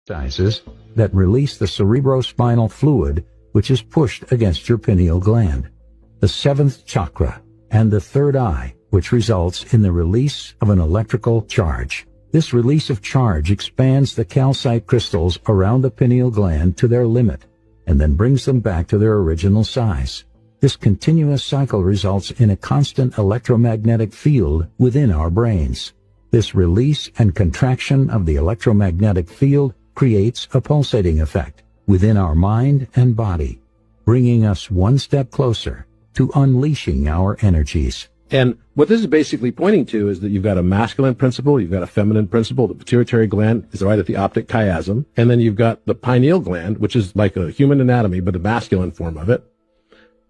exercises that release the cerebrospinal fluid which is pushed against your pineal gland, the seventh chakra, and the third eye, which results in the release of an electrical charge. This release of charge expands the calcite crystals around the pineal gland to their limit and then brings them back to their original size. This continuous cycle results in a constant electromagnetic field within our brains. This release and contraction of the electromagnetic field creates a pulsating effect within our mind and body, bringing us one step closer to unleashing our energies. And what this is basically pointing to is that you've got a masculine principle, you've got a feminine principle. The pituitary gland is right at the optic chiasm. And then you've got the pineal gland, which is like a human anatomy, but the masculine form of it.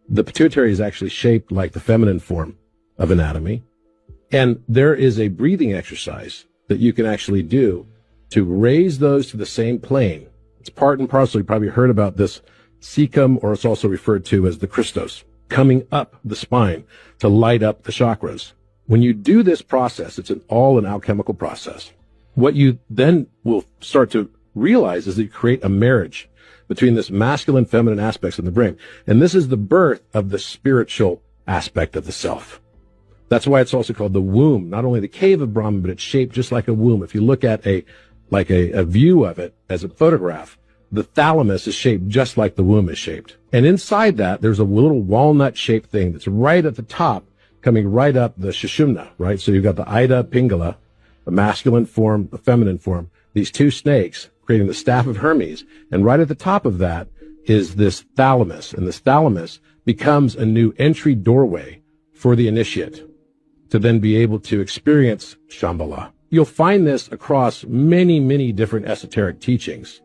The pituitary is actually shaped like the feminine form of anatomy. And there is a breathing exercise that you can actually do to raise those to the same plane. It's part and parcel. You probably heard about this cecum, or it's also referred to as the Christos, coming up the spine to light up the chakras. When you do this process, it's all an alchemical process. What you then will start to realize is that you create a marriage between this masculine, feminine aspects of the brain. And this is the birth of the spiritual aspect of the self. That's why it's also called the womb, not only the cave of Brahman, but it's shaped just like a womb. If you look at a view of it as a photograph, the thalamus is shaped just like the womb is shaped. And inside that, there's a little walnut-shaped thing that's right at the top, coming right up the Sushumna, right? So you've got the Ida Pingala, the masculine form, the feminine form, these two snakes creating the staff of Hermes. And right at the top of that is this thalamus. And this thalamus becomes a new entry doorway for the initiate to then be able to experience Shambhala. You'll find this across many, many different esoteric teachings.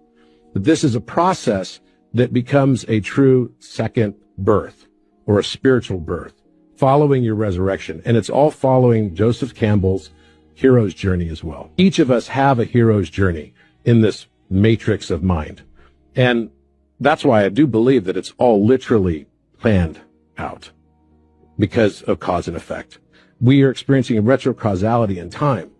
This is a process that becomes a true second birth or a spiritual birth following your resurrection. And it's all following Joseph Campbell's hero's journey as well. Each of us have a hero's journey in this matrix of mind. And that's why I do believe that it's all literally planned out because of cause and effect. We are experiencing a retrocausality in time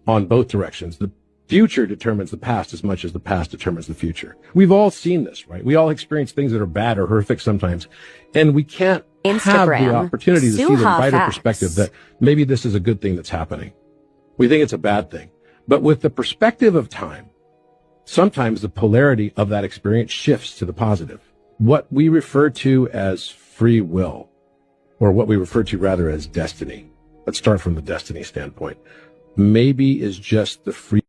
on both directions. The future determines the past as much as the past determines the future. We've all seen this, right? We all experience things that are bad or horrific sometimes, and we can't have the opportunity to see the brighter perspective that maybe this is a good thing that's happening. We think it's a bad thing. But with the perspective of time, sometimes the polarity of that experience shifts to the positive. What we refer to as free will, or what we refer to rather as destiny, let's start from the destiny standpoint, maybe is just the free